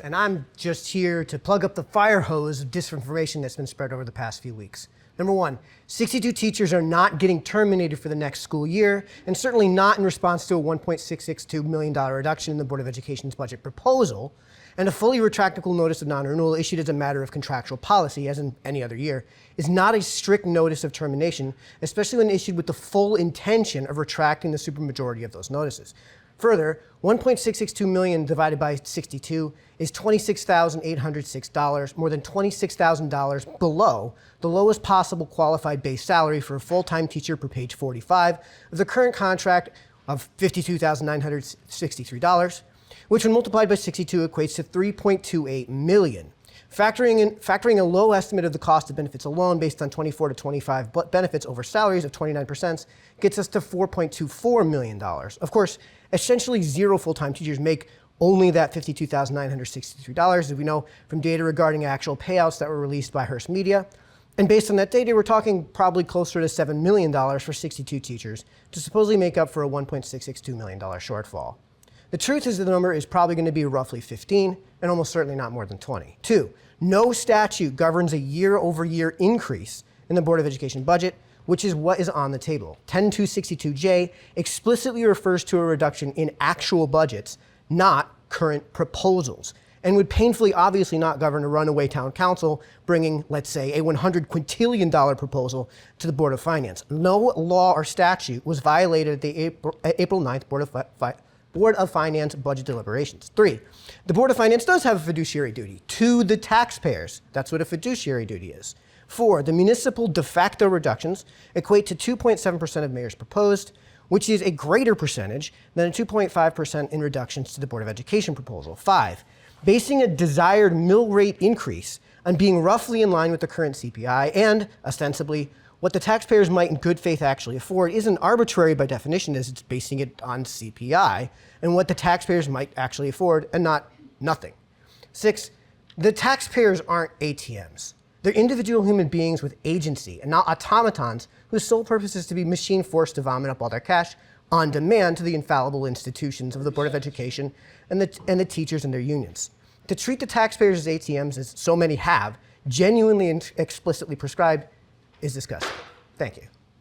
and I'm just here to plug up the fire hose of disinformation that's been spread over the past few weeks. Number one, 62 teachers are not getting terminated for the next school year, and certainly not in response to a $1.662 million reduction in the Board of Education's budget proposal, and a fully retractable notice of non-renewal issued as a matter of contractual policy, as in any other year, is not a strict notice of termination, especially when issued with the full intention of retracting the supermajority of those notices. Further, $1.662 million divided by 62 is $26,806, more than $26,000 below the lowest possible qualified base salary for a full-time teacher per page 45 of the current contract of $52,963, which when multiplied by 62 equates to $3.28 million. Factoring a low estimate of the cost of benefits alone based on 24 to 25 benefits over salaries of 29% gets us to $4.24 million. Of course, essentially zero full-time teachers make only that $52,963, as we know from data regarding actual payouts that were released by Hearst Media. And based on that data, we're talking probably closer to $7 million for 62 teachers to supposedly make up for a $1.662 million shortfall. The truth is that the number is probably going to be roughly 15 and almost certainly not more than 20. Two, no statute governs a year-over-year increase in the Board of Education budget, which is what is on the table. 10262J explicitly refers to a reduction in actual budgets, not current proposals, and would painfully obviously not govern a runaway town council bringing, let's say, a $100 quintillion proposal to the Board of Finance. No law or statute was violated at the April 9th Board of Finance budget deliberations. Three, the Board of Finance does have a fiduciary duty to the taxpayers. That's what a fiduciary duty is. Four, the municipal de facto reductions equate to 2.7% of mayor's proposed, which is a greater percentage than a 2.5% in reductions to the Board of Education proposal. Five, basing a desired mill rate increase on being roughly in line with the current CPI and, ostensibly, what the taxpayers might in good faith actually afford isn't arbitrary by definition, as it's basing it on CPI and what the taxpayers might actually afford and not nothing. Six, the taxpayers aren't ATMs. They're individual human beings with agency and not automatons whose sole purpose is to be machine forced to vomit up all their cash on demand to the infallible institutions of the Board of Education and the teachers and their unions. To treat the taxpayers as ATMs, as so many have, genuinely and explicitly prescribed, is disgusting. Thank you.